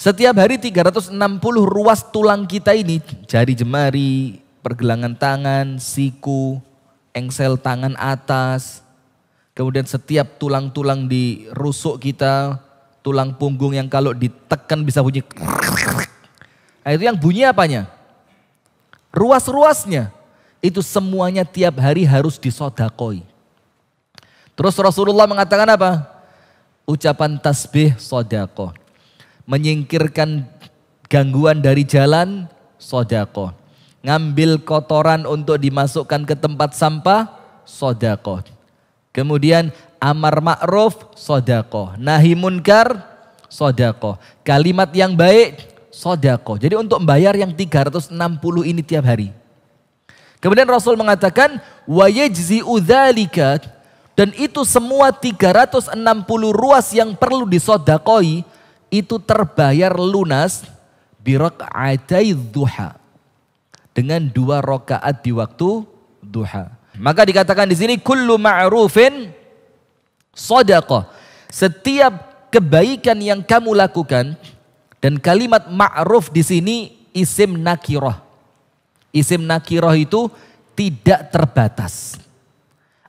Setiap hari 360 ruas tulang kita ini, jari jemari, pergelangan tangan, siku, engsel tangan atas, kemudian setiap tulang-tulang di rusuk kita, tulang punggung yang kalau ditekan bisa bunyi. Nah, itu yang bunyi apanya? Ruas-ruasnya. Itu semuanya tiap hari harus disodakoi. Terus Rasulullah mengatakan apa? Ucapan tasbih sodakoh. Menyingkirkan gangguan dari jalan, sodakoh. Ngambil kotoran untuk dimasukkan ke tempat sampah, sodakoh. Kemudian amar ma'ruf, sodakoh. Nahi munkar, sodakoh. Kalimat yang baik, sodakoh. Jadi untuk membayar yang 360 ini tiap hari. Kemudian Rasul mengatakan, wa yajzi'u dzalika, dan itu semua 360 ruas yang perlu disodakoi, itu terbayar lunas biraka'atai duha, dengan 2 rakaat di waktu duha. Maka dikatakan di sini kullu ma'rufin shadaqah. Setiap kebaikan yang kamu lakukan, dan kalimat ma'ruf di sini isim nakirah. Isim nakirah itu tidak terbatas.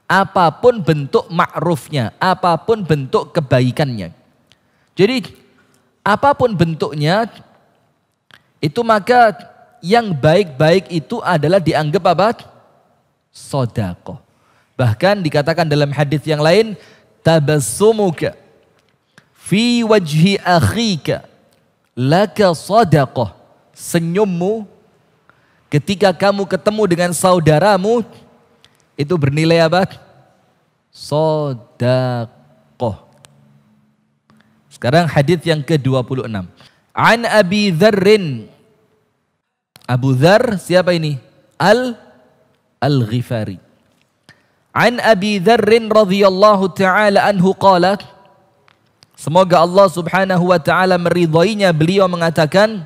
Apapun bentuk ma'rufnya, apapun bentuk kebaikannya. Jadi apapun bentuknya, itu maka yang baik-baik itu adalah dianggap apa? Sodakoh. Bahkan dikatakan dalam hadis yang lain, tabassumuka fi wajhi akhika laka sodakoh. Senyummu ketika kamu ketemu dengan saudaramu itu bernilai apa? Sodakoh. Sekarang hadis yang ke-26. An Abi Dzarrin. Abu Dzar siapa ini? Al-Ghifari. An Abi Dzarrin radhiyallahu taala anhu qala. Semoga Allah Subhanahu wa taala meridhoinya, beliau mengatakan,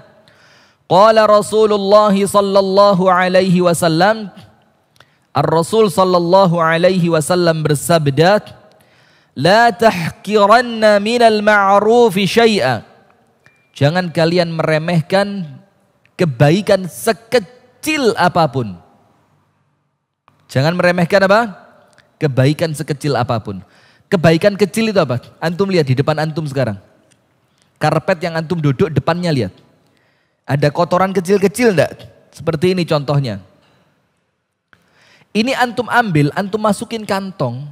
qala Rasulullah sallallahu alaihi wasallam, Ar-Rasul sallallahu alaihi wasallam bersabda, la tahqiranna minal ma'rufi syai'a. Jangan kalian meremehkan kebaikan sekecil apapun. Jangan meremehkan apa? Kebaikan sekecil apapun. Kebaikan kecil itu apa? Antum lihat di depan antum sekarang. Karpet yang antum duduk depannya, lihat. Ada kotoran kecil-kecil enggak? Seperti ini contohnya. Ini antum ambil, antum masukin kantong.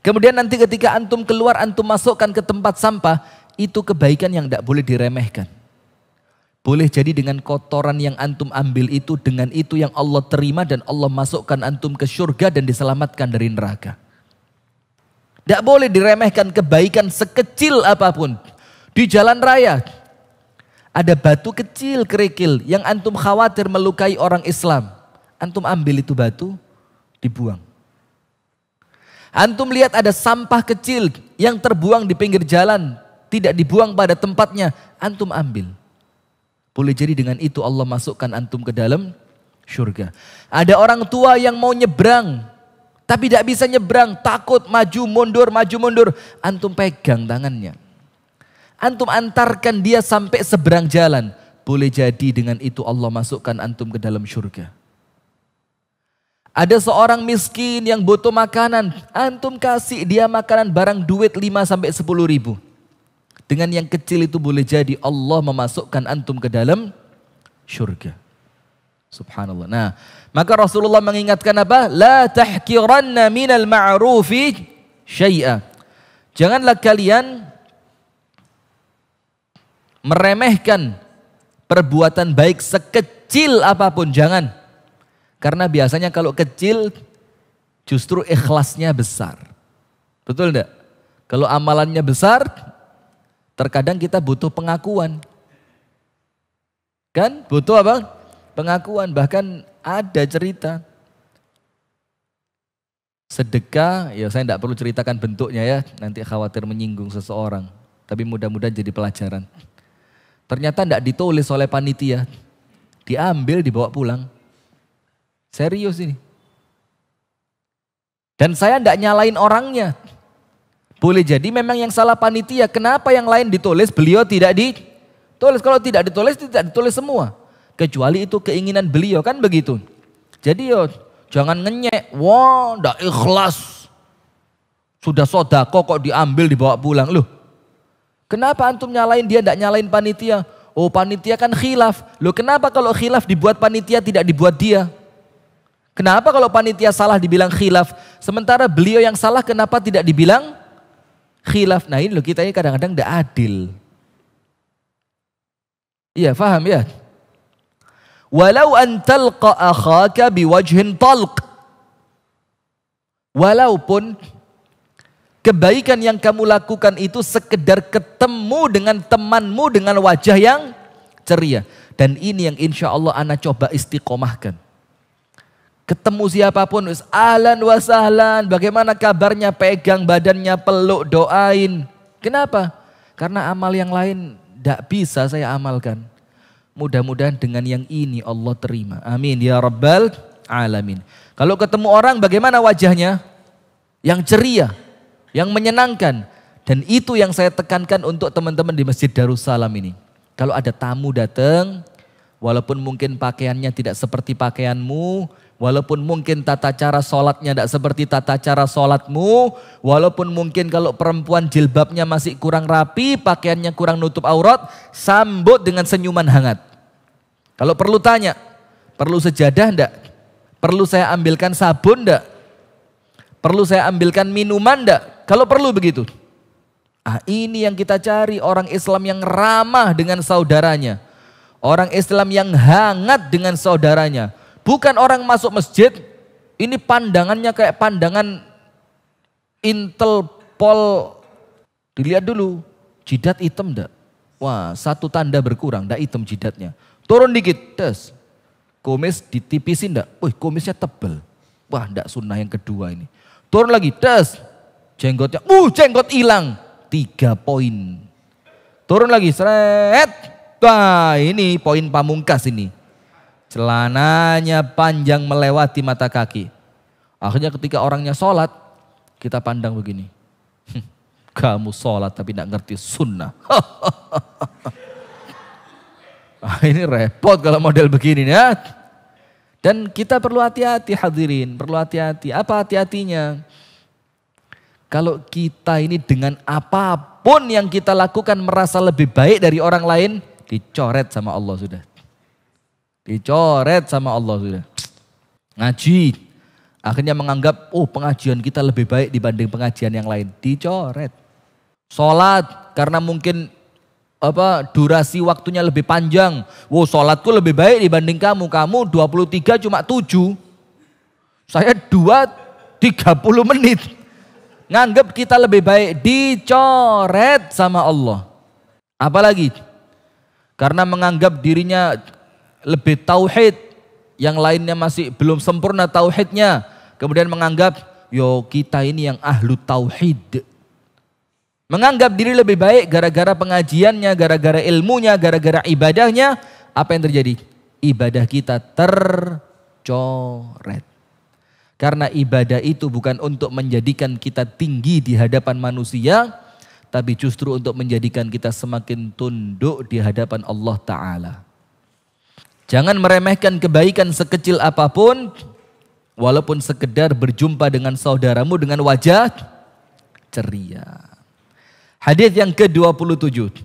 Kemudian nanti ketika antum keluar, antum masukkan ke tempat sampah, itu kebaikan yang tidak boleh diremehkan. Boleh jadi dengan kotoran yang antum ambil itu, dengan itu yang Allah terima dan Allah masukkan antum ke surga dan diselamatkan dari neraka. Tidak boleh diremehkan kebaikan sekecil apapun. Di jalan raya, ada batu kecil kerikil yang antum khawatir melukai orang Islam. Antum ambil itu batu, dibuang. Antum lihat ada sampah kecil yang terbuang di pinggir jalan, tidak dibuang pada tempatnya, antum ambil. Boleh jadi dengan itu Allah masukkan antum ke dalam surga. Ada orang tua yang mau nyebrang, tapi tidak bisa nyebrang, takut, maju mundur. Antum pegang tangannya. Antum antarkan dia sampai seberang jalan. Boleh jadi dengan itu Allah masukkan antum ke dalam surga. Ada seorang miskin yang butuh makanan, antum kasih dia makanan barang duit 5-10 ribu. Dengan yang kecil itu boleh jadi Allah memasukkan antum ke dalam surga. Subhanallah. Nah, maka Rasulullah mengingatkan apa? La tahqiranna minal ma'rufi syai'a. Janganlah kalian meremehkan perbuatan baik sekecil apapun, jangan. Karena biasanya kalau kecil justru ikhlasnya besar. Betul enggak? Kalau amalannya besar, terkadang kita butuh pengakuan. Kan? Butuh apa? Pengakuan. Bahkan ada cerita. Sedekah, ya saya enggak perlu ceritakan bentuknya ya. Nanti khawatir menyinggung seseorang. Tapi mudah-mudahan jadi pelajaran. Ternyata enggak ditulis oleh panitia. Diambil, dibawa pulang. Serius ini. Dan saya tidak nyalain orangnya. Boleh jadi memang yang salah panitia. Kenapa yang lain ditulis, beliau tidak ditulis? Kalau tidak ditulis semua. Kecuali itu keinginan beliau, kan begitu. Jadi yo jangan ngenyek. Wah, ndak ikhlas. Sudah sodako kok diambil dibawa pulang. Loh, kenapa antum nyalain dia, ndak nyalain panitia? Oh, panitia kan khilaf. Loh, kenapa kalau khilaf dibuat panitia tidak dibuat dia? Kenapa kalau panitia salah dibilang khilaf? Sementara beliau yang salah kenapa tidak dibilang khilaf? Nah ini loh, kita ini kadang-kadang tidak adil. Iya, faham ya? Walau an talqa akhaka biwajhin talq. Walaupun kebaikan yang kamu lakukan itu sekedar ketemu dengan temanmu dengan wajah yang ceria. Dan ini yang insya Allah ana coba istiqomahkan. Ketemu siapapun, ahlan wa sahlan, bagaimana kabarnya, pegang badannya, peluk, doain. Kenapa? Karena amal yang lain tidak bisa saya amalkan. Mudah-mudahan dengan yang ini Allah terima. Amin ya rabbal alamin. Kalau ketemu orang bagaimana wajahnya? Yang ceria, yang menyenangkan. Dan itu yang saya tekankan untuk teman-teman di Masjid Darussalam ini. Kalau ada tamu datang, walaupun mungkin pakaiannya tidak seperti pakaianmu, walaupun mungkin tata cara sholatnya tidak seperti tata cara sholatmu, walaupun mungkin kalau perempuan jilbabnya masih kurang rapi, pakaiannya kurang nutup aurat, sambut dengan senyuman hangat. Kalau perlu tanya, perlu sejadah enggak? Perlu saya ambilkan sabun enggak? Perlu saya ambilkan minuman enggak? Kalau perlu begitu. Ini yang kita cari, orang Islam yang ramah dengan saudaranya. Orang Islam yang hangat dengan saudaranya. Bukan orang masuk masjid, ini pandangannya kayak pandangan Intel Pol. Dilihat dulu, jidat hitam enggak? Wah, satu tanda berkurang, enggak hitam jidatnya. Turun dikit, tes. Kumis ditipisin enggak? Wih, kumisnya tebal. Wah, enggak sunnah yang kedua ini. Turun lagi, tes. Jenggotnya, jenggot hilang. 3 poin. Turun lagi, seret. Wah, ini poin pamungkas ini. Celananya panjang melewati mata kaki. Akhirnya ketika orangnya sholat, kita pandang begini. Kamu sholat tapi tidak ngerti sunnah. Ini repot kalau model begini ya. Dan kita perlu hati-hati hadirin, perlu hati-hati. Apa hati-hatinya? Kalau kita ini dengan apapun yang kita lakukan merasa lebih baik dari orang lain, dicoret sama Allah sudah. Dicoret sama Allah sudah. Ngaji, akhirnya menganggap pengajian kita lebih baik dibanding pengajian yang lain. Dicoret. Sholat karena mungkin durasi waktunya lebih panjang. Sholatku lebih baik dibanding kamu. Kamu 23 cuma 7. Saya 30 menit. Nganggap kita lebih baik, dicoret sama Allah. Apalagi karena menganggap dirinya lebih tauhid, yang lainnya masih belum sempurna tauhidnya. Kemudian menganggap, kita ini yang ahlu tauhid. Menganggap diri lebih baik gara-gara pengajiannya, gara-gara ilmunya, gara-gara ibadahnya. Apa yang terjadi? Ibadah kita tercoret. Karena ibadah itu bukan untuk menjadikan kita tinggi di hadapan manusia, tapi justru untuk menjadikan kita semakin tunduk di hadapan Allah Ta'ala. Jangan meremehkan kebaikan sekecil apapun, walaupun sekedar berjumpa dengan saudaramu dengan wajah ceria. Hadis yang ke-27.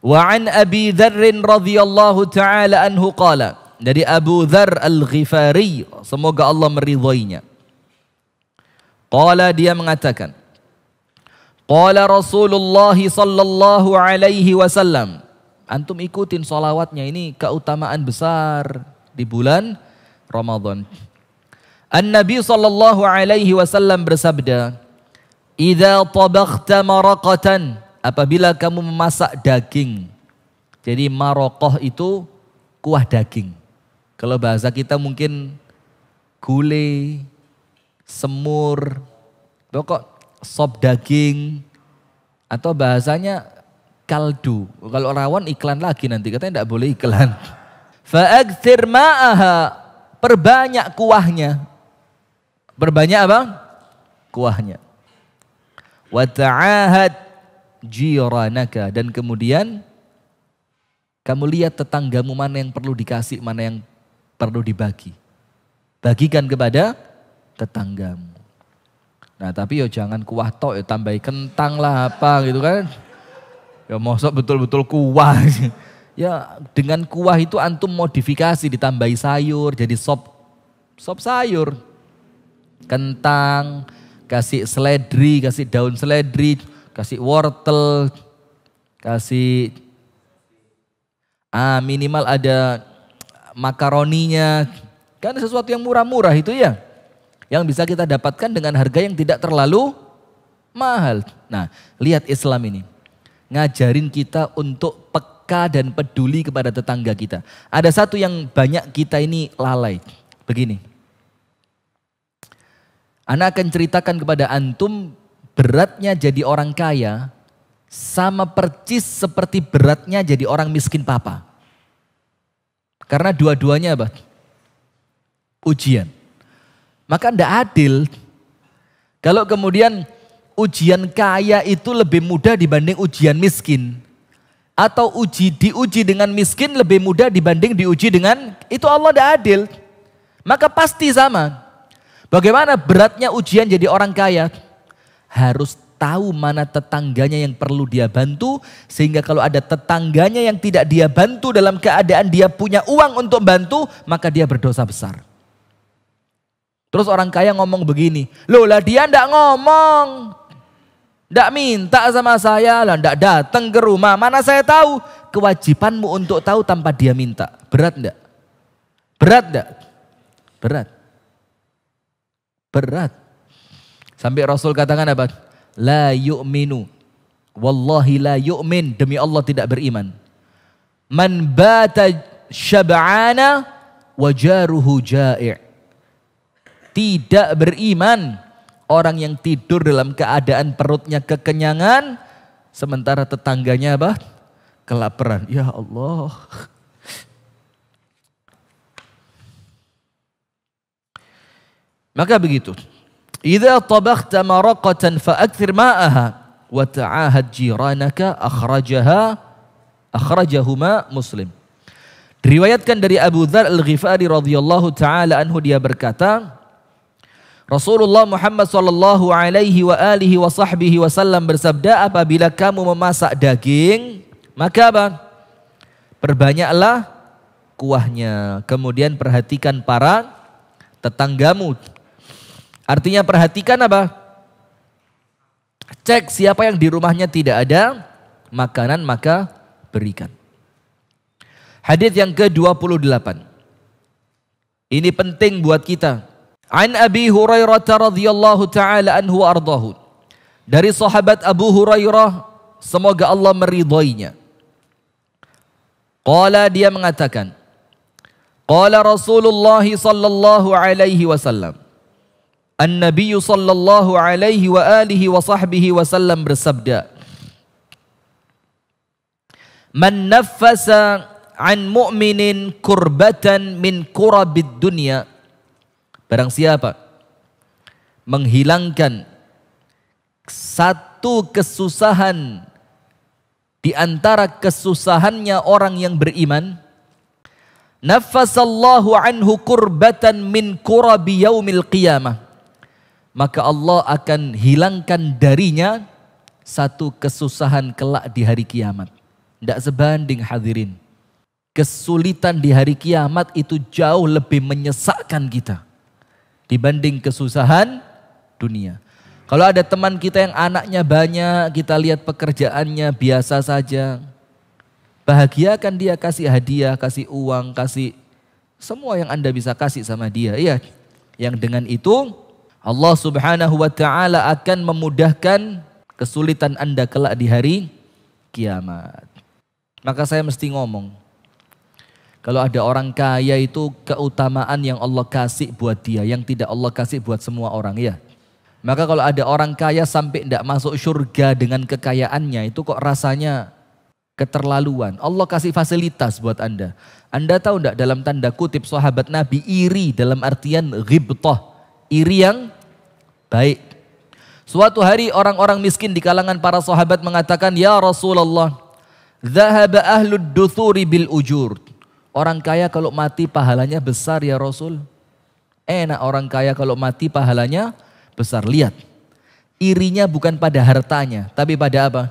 Wa an Abi Dzarr radhiyallahu ta'ala anhu qala. Dari Abu Dzarr Al-Ghifari, semoga Allah meridhoinya. Qala, dia mengatakan, qala Rasulullah sallallahu alaihi wasallam. Antum ikutin sholawatnya, ini keutamaan besar di bulan Ramadan. An-Nabi sallallahu alaihi wasallam bersabda, idza tabakhta maraqatan, apabila kamu memasak daging. Jadi maraqah itu kuah daging. Kalau bahasa kita mungkin gulai, semur, pokok sop daging, atau bahasanya kaldu. Kalau rawon iklan lagi nanti, katanya tidak boleh iklan. Fa'akthir ma'aha, perbanyak kuahnya. Perbanyak apa? Kuahnya. wa ta'ahad jiranaka, dan kemudian kamu lihat tetanggamu mana yang perlu dikasih, mana yang perlu dibagi. Bagikan kepada tetanggamu. Nah tapi ya jangan kuah tok, ya tambahi kentang lah apa gitu kan. Ya mosok betul-betul kuah. Ya dengan kuah itu antum modifikasi, ditambahi sayur jadi sop sayur. Kentang, kasih seledri, kasih daun seledri, kasih wortel, kasih minimal ada makaroninya. Kan sesuatu yang murah-murah itu ya. Yang bisa kita dapatkan dengan harga yang tidak terlalu mahal. Nah, lihat Islam ini. Ngajarin kita untuk peka dan peduli kepada tetangga kita. Ada satu yang banyak kita ini lalai. Begini. Ana akan ceritakan kepada antum beratnya jadi orang kaya sama percis seperti beratnya jadi orang miskin papa. Karena dua-duanya apa? Ujian. Maka tidak adil kalau kemudian ujian kaya itu lebih mudah dibanding ujian miskin. Atau diuji dengan miskin lebih mudah dibanding diuji dengan, itu Allah tidak adil. Maka pasti sama. Bagaimana beratnya ujian jadi orang kaya? Harus tahu mana tetangganya yang perlu dia bantu. Sehingga kalau ada tetangganya yang tidak dia bantu dalam keadaan dia punya uang untuk bantu, maka dia berdosa besar. Terus orang kaya ngomong begini, loh lah dia ndak ngomong, ndak minta sama saya, lah ndak datang ke rumah, mana saya tahu. Kewajibanmu untuk tahu tanpa dia minta. Berat ndak? Berat ndak? Berat. Berat. Sampai Rasul katakan apa? La yu'minu, wallahi la yu'min, demi Allah tidak beriman. Man bata syab'ana wajaruhu ja'i'. Tidak beriman orang yang tidur dalam keadaan perutnya kekenyangan sementara tetangganya apa? Kelaparan. Ya Allah. Maka begitu. Idza tabakhta maraqatan fa'akthir ma'aha wa ta'ahad jiranaka akhrajahuma Muslim. Diriwayatkan dari Abu Dzar Al-Ghifari radhiyallahu taala anhu, dia berkata, Rasulullah Muhammad sallallahu alaihi wa alihi wa sahbihi wasallam bersabda, apabila kamu memasak daging, maka apa? Perbanyaklah kuahnya. Kemudian perhatikan para tetanggamu. Artinya perhatikan apa? Cek siapa yang di rumahnya tidak ada makanan, maka berikan. Hadis yang ke-28. Ini penting buat kita. An Abi Hurairah radhiyallahu taala anhu ardahu. Dari sahabat Abu Hurairah, semoga Allah meridhoinya. Qala, dia mengatakan, qala Rasulullah sallallahu alaihi wasallam. An-Nabi sallallahu alaihi wa alihi wa sahbihi wasallam bersabda, man naffasa an mu'minin kurbatan min kurabid dunya. Barang siapa menghilangkan satu kesusahan di antara kesusahannya orang yang beriman, naffasallahu anhu kurbatan min kurabi yaumil qiyamah, maka Allah akan hilangkan darinya satu kesusahan kelak di hari kiamat. Tidak sebanding hadirin. Kesulitan di hari kiamat itu jauh lebih menyesakkan kita dibanding kesusahan dunia. Kalau ada teman kita yang anaknya banyak, kita lihat pekerjaannya biasa saja, bahagiakan dia, kasih hadiah, kasih uang, kasih semua yang Anda bisa kasih sama dia. Iya, yang dengan itu Allah subhanahu wa ta'ala akan memudahkan kesulitan Anda kelak di hari kiamat. Maka saya mesti ngomong, kalau ada orang kaya itu keutamaan yang Allah kasih buat dia, yang tidak Allah kasih buat semua orang, ya. Maka kalau ada orang kaya sampai tidak masuk surga dengan kekayaannya, itu kok rasanya keterlaluan. Allah kasih fasilitas buat Anda. Anda tahu tidak dalam tanda kutip sahabat Nabi iri dalam artian ghibtah, iri yang baik. Suatu hari orang-orang miskin di kalangan para sahabat mengatakan, "Ya Rasulullah, dhahaba ahlud duthuri bil ujur." Orang kaya kalau mati pahalanya besar ya Rasul. Enak orang kaya kalau mati pahalanya besar. Lihat, irinya bukan pada hartanya, tapi pada apa?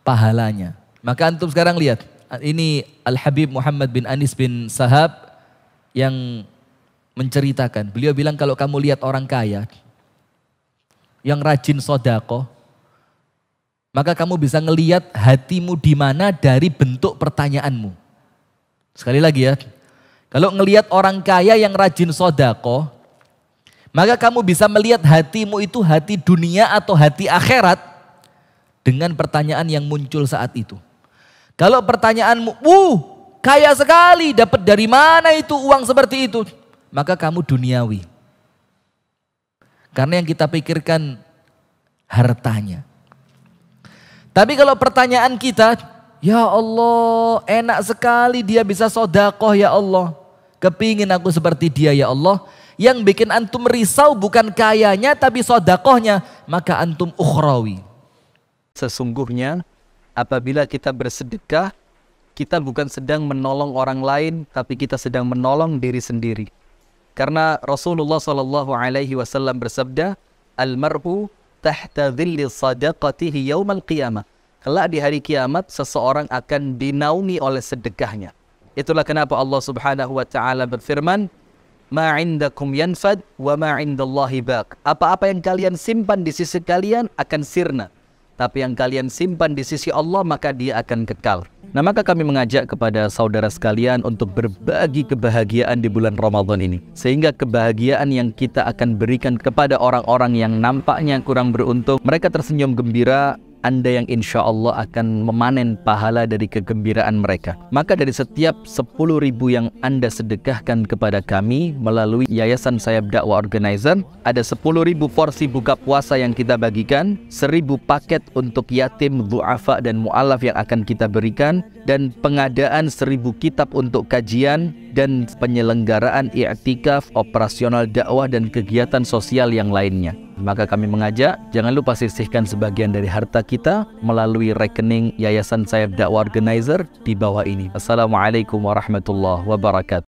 Pahalanya. Maka antum sekarang lihat, ini Al-Habib Muhammad bin Anis bin Sahab yang menceritakan. Beliau bilang kalau kamu lihat orang kaya yang rajin sodako, maka kamu bisa ngelihat hatimu di mana dari bentuk pertanyaanmu. Sekali lagi ya, kalau ngelihat orang kaya yang rajin sodako, maka kamu bisa melihat hatimu itu hati dunia atau hati akhirat dengan pertanyaan yang muncul saat itu. Kalau pertanyaanmu, kaya sekali, dapat dari mana itu uang seperti itu? Maka kamu duniawi. Karena yang kita pikirkan hartanya. Tapi kalau pertanyaan kita, ya Allah, enak sekali dia bisa sodakoh ya Allah. Kepingin aku seperti dia ya Allah. Yang bikin antum risau bukan kayanya tapi sodakohnya. Maka antum ukhrawi. Sesungguhnya apabila kita bersedekah, kita bukan sedang menolong orang lain, tapi kita sedang menolong diri sendiri. Karena Rasulullah SAW bersabda, "Al-mar'u tahta dhilli sadaqatihi yaumal qiyamah." Kelak di hari kiamat seseorang akan dinaungi oleh sedekahnya. Itulah kenapa Allah Subhanahu wa taala berfirman, "Ma 'indakum yanfad wa ma 'indallahi baq." Apa-apa yang kalian simpan di sisi kalian akan sirna, tapi yang kalian simpan di sisi Allah maka dia akan kekal. Nah, maka kami mengajak kepada saudara sekalian untuk berbagi kebahagiaan di bulan Ramadan ini. Sehingga kebahagiaan yang kita akan berikan kepada orang-orang yang nampaknya kurang beruntung, mereka tersenyum gembira, Anda yang insya Allah akan memanen pahala dari kegembiraan mereka. Maka dari setiap 10.000 yang Anda sedekahkan kepada kami melalui Yayasan Sayap Dakwah Organizer, ada 10.000 porsi buka puasa yang kita bagikan, 1.000 paket untuk yatim, du'afa dan mu'alaf yang akan kita berikan, dan pengadaan 1.000 kitab untuk kajian dan penyelenggaraan i'tikaf, operasional dakwah dan kegiatan sosial yang lainnya. Maka kami mengajak, jangan lupa sisihkan sebagian dari harta kita melalui rekening Yayasan Sayap Dakwah Organizer di bawah ini. Assalamualaikum warahmatullahi wabarakatuh.